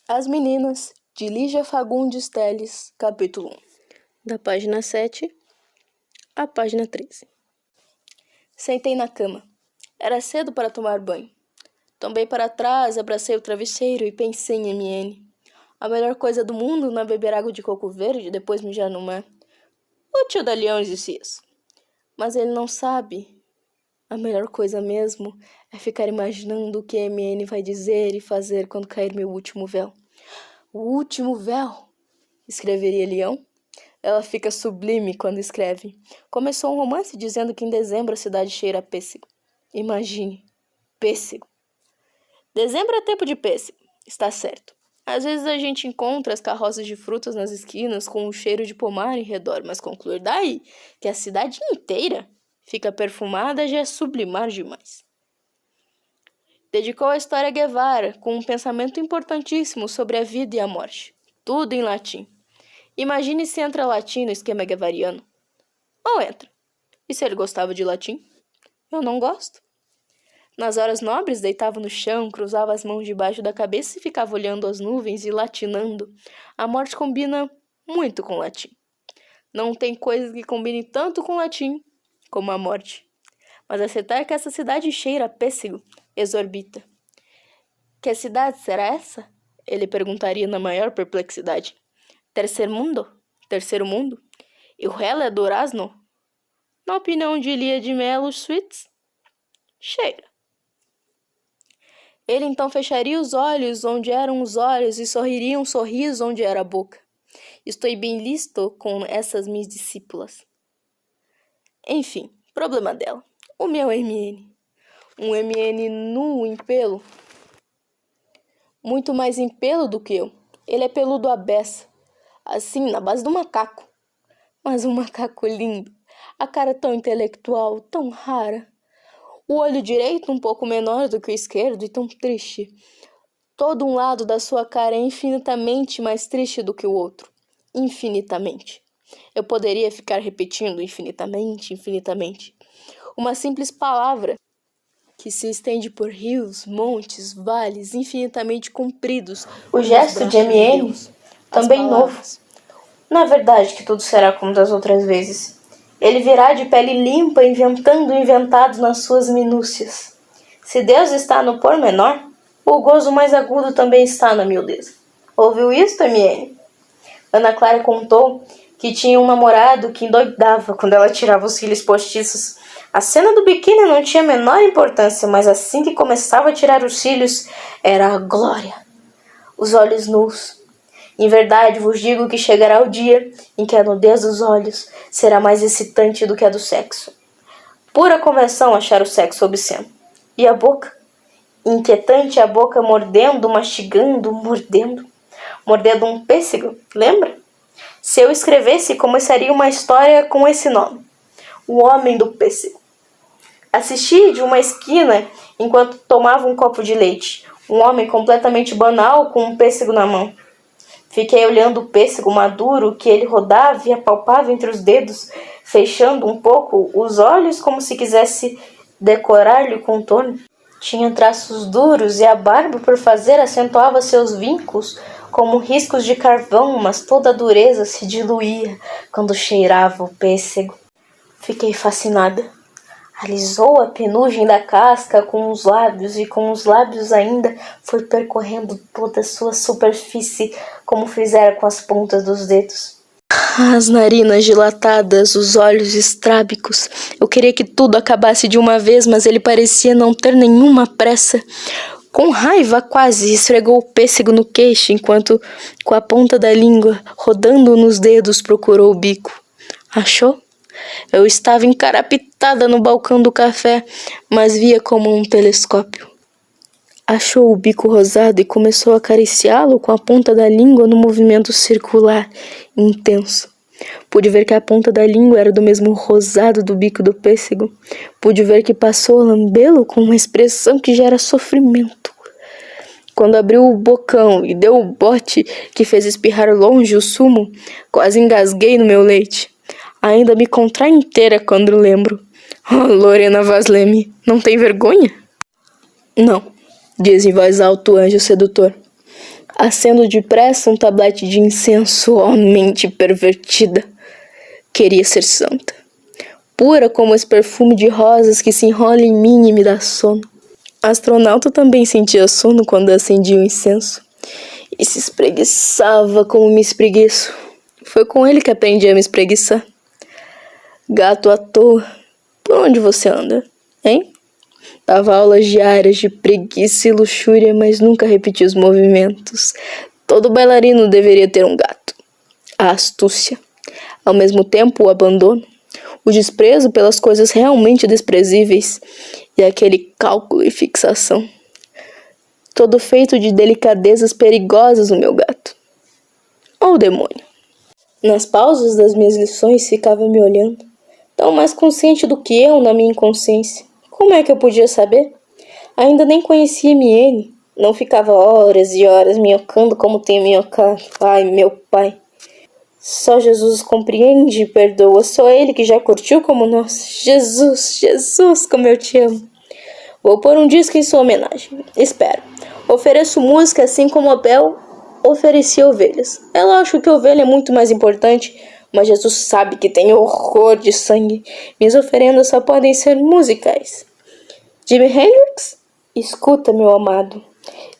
As Meninas, de Lígia Fagundes Telles, capítulo 1, da página 7 à página 13. Sentei na cama. Era cedo para tomar banho. Tombei para trás, abracei o travesseiro e pensei em MN. A melhor coisa do mundo não é beber água de coco verde e depois mijar no mar. O tio da Leões disse isso. Mas ele não sabe. A melhor coisa mesmo é ficar imaginando o que MN vai dizer e fazer quando cair meu último véu. O último véu, escreveria Leão. Ela fica sublime quando escreve. Começou um romance dizendo que em dezembro a cidade cheira a pêssego. Imagine, pêssego. Dezembro é tempo de pêssego, está certo. Às vezes a gente encontra as carroças de frutas nas esquinas com um cheiro de pomar em redor, mas concluir daí que a cidade inteira fica perfumada já é sublimar demais. Dedicou a história a Guevara com um pensamento importantíssimo sobre a vida e a morte. Tudo em latim. Imagine se entra latim no esquema guevariano. Ou entra. E se ele gostava de latim? Eu não gosto. Nas horas nobres, deitava no chão, cruzava as mãos debaixo da cabeça e ficava olhando as nuvens e latinando. A morte combina muito com latim. Não tem coisa que combine tanto com latim como a morte. Mas aceitar que essa cidade cheira a pêssego exorbita. Que cidade será essa? Ele perguntaria na maior perplexidade. Terceiro mundo? Terceiro mundo? E o réu é Durazno? Na opinião de Lia de Melo Schwitz, cheira. Ele então fecharia os olhos onde eram os olhos e sorriria um sorriso onde era a boca. Estou bem listo com essas minhas discípulas. Enfim, problema dela. O meu MN. Um MN nu em pelo. Muito mais em pelo do que eu. Ele é peludo à beça. Assim, na base do macaco. Mas um macaco lindo. A cara tão intelectual, tão rara. O olho direito um pouco menor do que o esquerdo e tão triste. Todo um lado da sua cara é infinitamente mais triste do que o outro. Infinitamente. Eu poderia ficar repetindo infinitamente, infinitamente. Uma simples palavra que se estende por rios, montes, vales infinitamente compridos. O gesto de MN, também novo. Na verdade que tudo será como das outras vezes. Ele virá de pele limpa, inventando o inventado nas suas minúcias. Se Deus está no pormenor, o gozo mais agudo também está na miudeza. Ouviu isto, MN? Ana Clara contou que tinha um namorado que endoidava quando ela tirava os cílios postiços. A cena do biquíni não tinha a menor importância, mas assim que começava a tirar os cílios, era a glória. Os olhos nus. Em verdade, vos digo que chegará o dia em que a nudez dos olhos será mais excitante do que a do sexo. Pura convenção achar o sexo obsceno. E a boca? Inquietante a boca mordendo, mastigando, mordendo. Mordendo um pêssego, lembra? Se eu escrevesse, começaria uma história com esse nome. O Homem do Pêssego. Assisti de uma esquina enquanto tomava um copo de leite. Um homem completamente banal com um pêssego na mão. Fiquei olhando o pêssego maduro que ele rodava e apalpava entre os dedos, fechando um pouco os olhos como se quisesse decorar-lhe o contorno. Tinha traços duros e a barba por fazer acentuava seus vincos como riscos de carvão, mas toda a dureza se diluía quando cheirava o pêssego. Fiquei fascinada. Alisou a penugem da casca com os lábios e com os lábios ainda foi percorrendo toda a sua superfície como fizera com as pontas dos dedos. As narinas dilatadas, os olhos estrábicos. Eu queria que tudo acabasse de uma vez, mas ele parecia não ter nenhuma pressa. Com raiva quase, esfregou o pêssego no queixo, enquanto, com a ponta da língua, rodando nos dedos, procurou o bico. Achou? Eu estava encarapitada no balcão do café, mas via como um telescópio. Achou o bico rosado e começou a acariciá-lo com a ponta da língua no movimento circular, intenso. Pude ver que a ponta da língua era do mesmo rosado do bico do pêssego. Pude ver que passou a lambê-lo com uma expressão que gera sofrimento. Quando abriu o bocão e deu o bote que fez espirrar longe o sumo, quase engasguei no meu leite. Ainda me contrai inteira quando lembro. Oh, Lorena Vasleme, não tem vergonha? Não, diz em voz alta o anjo sedutor. acendo depressa um tablete de incenso. Oh, mente pervertida! Queria ser santa, pura como esse perfume de rosas que se enrola em mim e me dá sono. A astronauta também sentia sono quando acendia o incenso e se espreguiçava como me espreguiço. Foi com ele que aprendi a me espreguiçar. Gato à toa, por onde você anda, hein? Dava aulas diárias de preguiça e luxúria, mas nunca repetia os movimentos. Todo bailarino deveria ter um gato. A astúcia, ao mesmo tempo o abandono, o desprezo pelas coisas realmente desprezíveis e aquele cálculo e fixação. Todo feito de delicadezas perigosas o meu gato. Ou o demônio. Nas pausas das minhas lições ficava me olhando, tão mais consciente do que eu na minha inconsciência. Como é que eu podia saber? Ainda nem conhecia-me ele. Não ficava horas e horas minhocando como tenho minhocado. Ai, meu pai. Só Jesus compreende e perdoa. Só ele que já curtiu como nós. Jesus, Jesus, como eu te amo. Vou pôr um disco em sua homenagem. Espero. Ofereço música assim como Abel oferecia ovelhas. É lógico que ovelha é muito mais importante, mas Jesus sabe que tem horror de sangue. Minhas oferendas só podem ser musicais. Jimi Hendrix? Escuta, meu amado.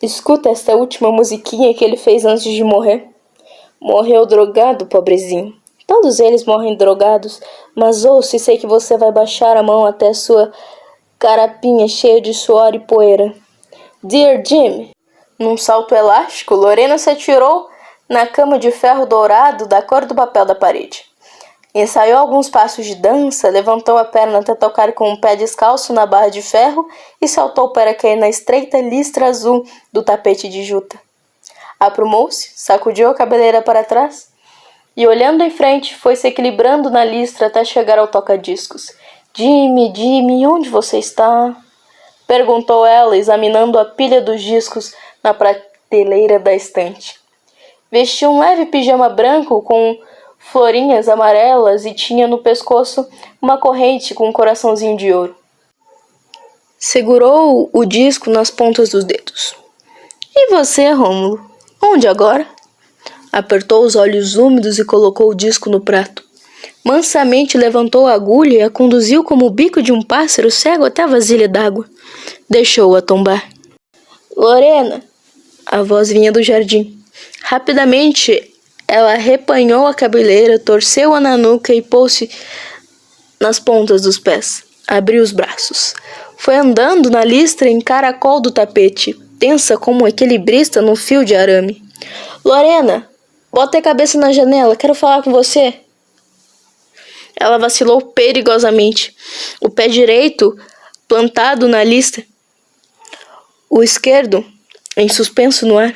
Escuta esta última musiquinha que ele fez antes de morrer. Morreu drogado, pobrezinho. Todos eles morrem drogados, mas ouça e sei que você vai baixar a mão até sua carapinha cheia de suor e poeira. Dear Jim. Num salto elástico, Lorena se atirou na cama de ferro dourado da cor do papel da parede. Ensaiou alguns passos de dança, levantou a perna até tocar com um pé descalço na barra de ferro e saltou para cair na estreita listra azul do tapete de juta. Aprumou-se, sacudiu a cabeleira para trás e, olhando em frente, foi se equilibrando na listra até chegar ao toca-discos. Jimmy, Jimmy, onde você está? Perguntou ela, examinando a pilha dos discos na prateleira da estante. Vestia um leve pijama branco com florinhas amarelas e tinha no pescoço uma corrente com um coraçãozinho de ouro. Segurou o disco nas pontas dos dedos. E você, Rômulo? Onde agora? Apertou os olhos úmidos e colocou o disco no prato. Mansamente levantou a agulha e a conduziu como o bico de um pássaro cego até a vasilha d'água. Deixou-a tombar. Lorena! A voz vinha do jardim. Rapidamente, ela repanhou a cabeleira, torceu-a na nuca e pôs-se nas pontas dos pés. Abriu os braços. Foi andando na listra em caracol do tapete, tensa como um equilibrista num fio de arame. Lorena, bota a cabeça na janela, quero falar com você. Ela vacilou perigosamente. O pé direito plantado na listra, o esquerdo em suspenso no ar.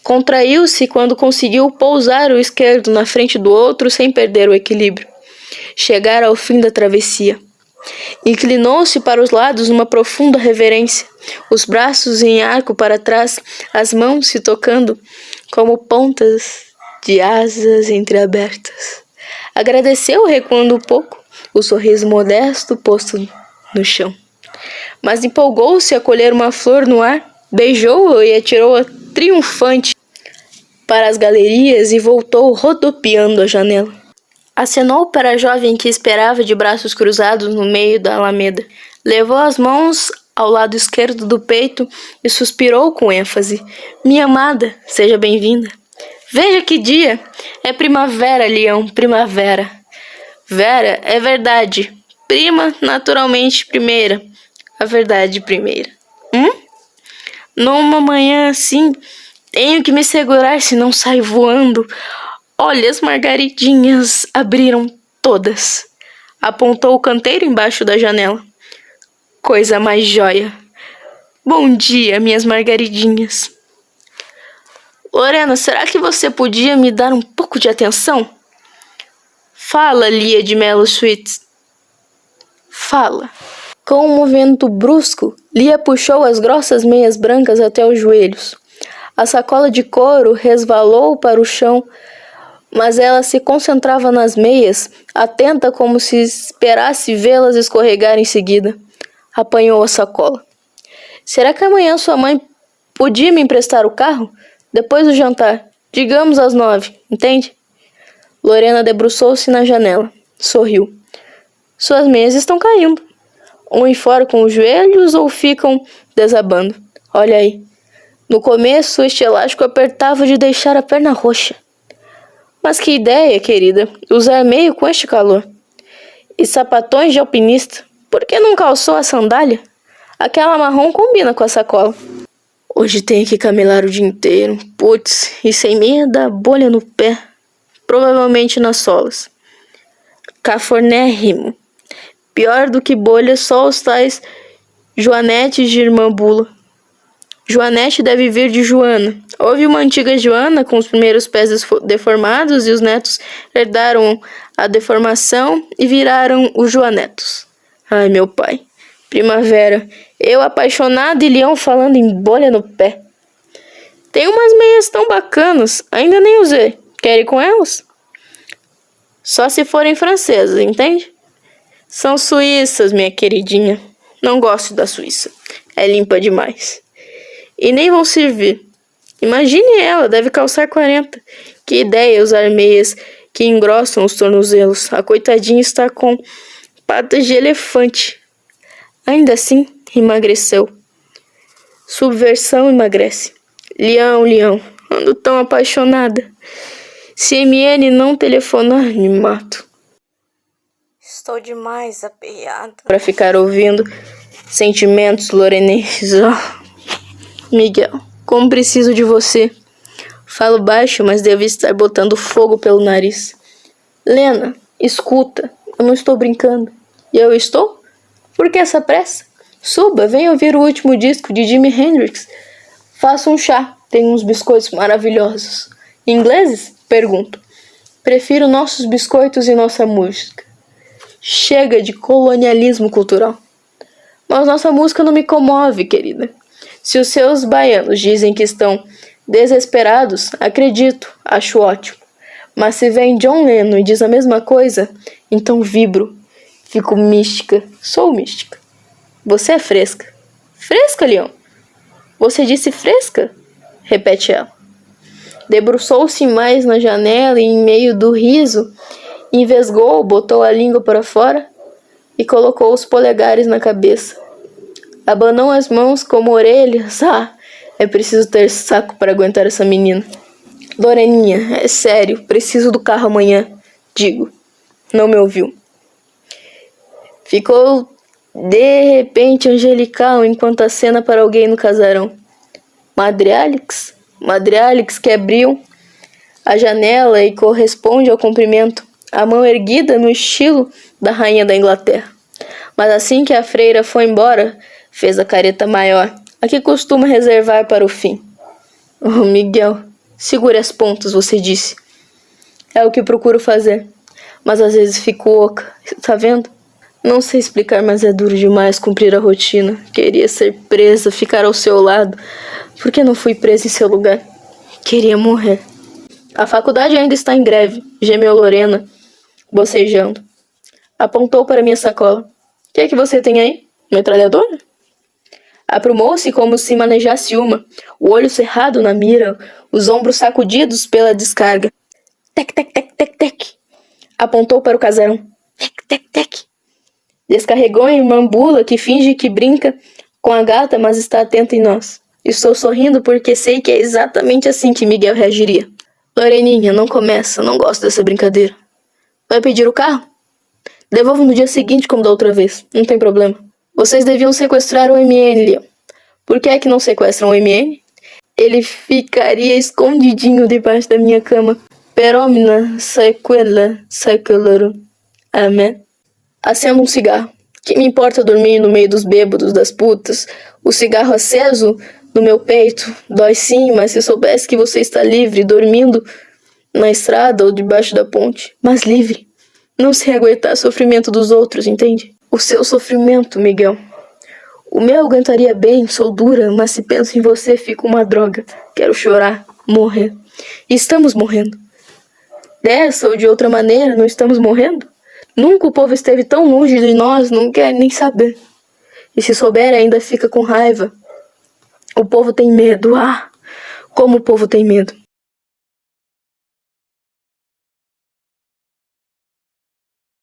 Contraiu-se quando conseguiu pousar o esquerdo na frente do outro sem perder o equilíbrio. Chegara ao fim da travessia. Inclinou-se para os lados numa profunda reverência, os braços em arco para trás, as mãos se tocando como pontas de asas entreabertas. Agradeceu recuando um pouco, o sorriso modesto posto no chão. Mas empolgou-se a colher uma flor no ar, beijou-a e atirou-a triunfante para as galerias e voltou rodopiando a janela. Acenou para a jovem que esperava de braços cruzados no meio da alameda. Levou as mãos ao lado esquerdo do peito e suspirou com ênfase. Minha amada, seja bem-vinda. Veja que dia! É primavera, Leão, primavera. Vera, é verdade. Prima, naturalmente, primeira. A verdade primeira. Numa manhã assim, tenho que me segurar, senão saio voando. Olha, as margaridinhas abriram todas. Apontou o canteiro embaixo da janela. Coisa mais jóia. Bom dia, minhas margaridinhas. Lorena, será que você podia me dar um pouco de atenção? Fala, Lia de Mello Sweet. Fala. Com um movimento brusco, Lia puxou as grossas meias brancas até os joelhos. A sacola de couro resvalou para o chão, mas ela se concentrava nas meias, atenta como se esperasse vê-las escorregar em seguida. Apanhou a sacola. Será que amanhã sua mãe podia me emprestar o carro? Depois do jantar. Digamos às 9, entende? Lorena debruçou-se na janela. Sorriu. Suas meias estão caindo. Ou fora com os joelhos ou ficam desabando. Olha aí. No começo, este elástico apertava de deixar a perna roxa. Mas que ideia, querida, usar meio com este calor. E sapatões de alpinista. Por que não calçou a sandália? Aquela marrom combina com a sacola. Hoje tenho que camelar o dia inteiro. Putz, e sem meia dá bolha no pé. Provavelmente nas solas. Cafornérrimo. Pior do que bolha, só os tais Joanetes de irmã Bula. Joanete deve vir de Joana. Houve uma antiga Joana com os primeiros pés deformados e os netos herdaram a deformação e viraram os Joanetos. Ai, meu pai. Primavera. Eu apaixonada e Leão falando em bolha no pé. Tem umas meias tão bacanas. Ainda nem usei. Quer ir com elas? Só se forem francesas, entende? São suíças, minha queridinha. Não gosto da Suíça. É limpa demais. E nem vão servir. Imagine ela, deve calçar 40. Que ideia usar meias que engrossam os tornozelos. A coitadinha está com patas de elefante. Ainda assim, emagreceu. Subversão emagrece. Leão, Leão, ando tão apaixonada. Se MN não telefonar, me mato. Estou demais aperreada. Para ficar ouvindo sentimentos lorenenses. Miguel, como preciso de você. Falo baixo, mas devo estar botando fogo pelo nariz. Lena, escuta, eu não estou brincando. E eu estou? Por que essa pressa? Suba, venha ouvir o último disco de Jimi Hendrix. Faça um chá, tem uns biscoitos maravilhosos. Ingleses? Pergunto. Prefiro nossos biscoitos e nossa música. Chega de colonialismo cultural. Mas nossa música não me comove, querida. Se os seus baianos dizem que estão desesperados, acredito, acho ótimo. Mas se vem John Lennon e diz a mesma coisa, então vibro. Fico mística. Sou mística. Você é fresca. Fresca, Leão? Você disse fresca? Repete ela. Debruçou-se mais na janela e, em meio do riso, envesgou, botou a língua para fora e colocou os polegares na cabeça. Abanou as mãos como orelhas. É preciso ter saco para aguentar essa menina. Loreninha, é sério, preciso do carro amanhã. Digo, não me ouviu. Ficou de repente angelical enquanto acena para alguém no casarão. Madre Alex que abriu a janela e corresponde ao cumprimento, a mão erguida no estilo da rainha da Inglaterra. Mas assim que a freira foi embora, fez a careta maior, a que costuma reservar para o fim. Oh, Miguel, segure as pontas, você disse. É o que procuro fazer, mas às vezes fico oca, tá vendo? Não sei explicar, mas é duro demais cumprir a rotina. Queria ser presa, ficar ao seu lado. Por que não fui presa em seu lugar? Queria morrer. A faculdade ainda está em greve, gemeu Lorena, bocejando. Apontou para minha sacola. O que é que você tem aí? Metralhadora? Aprumou-se como se manejasse uma, o olho cerrado na mira, os ombros sacudidos pela descarga. Tec, tec, tec, tec, tec. Apontou para o casarão. Tec, tec, tec. Descarregou em uma ambula que finge que brinca com a gata, mas está atenta em nós. Estou sorrindo porque sei que é exatamente assim que Miguel reagiria. Loreninha, não começa, não gosto dessa brincadeira. Vai pedir o carro? Devolvo no dia seguinte como da outra vez, não tem problema. Vocês deviam sequestrar o MN, Leon. Por que é que não sequestram o MN? Ele ficaria escondidinho debaixo da minha cama. Peromina, sequela, sequeloro. Amém. Acendo um cigarro. Que me importa dormir no meio dos bêbados, das putas? O cigarro aceso no meu peito dói sim, mas se soubesse que você está livre, dormindo na estrada ou debaixo da ponte. Mas livre. Não se aguentar o sofrimento dos outros, entende? O seu sofrimento, Miguel. O meu aguentaria bem, sou dura, mas se penso em você, fico uma droga. Quero chorar, morrer. E estamos morrendo. Dessa ou de outra maneira, não estamos morrendo? Nunca o povo esteve tão longe de nós, não quer nem saber. E se souber, ainda fica com raiva. O povo tem medo, Como o povo tem medo.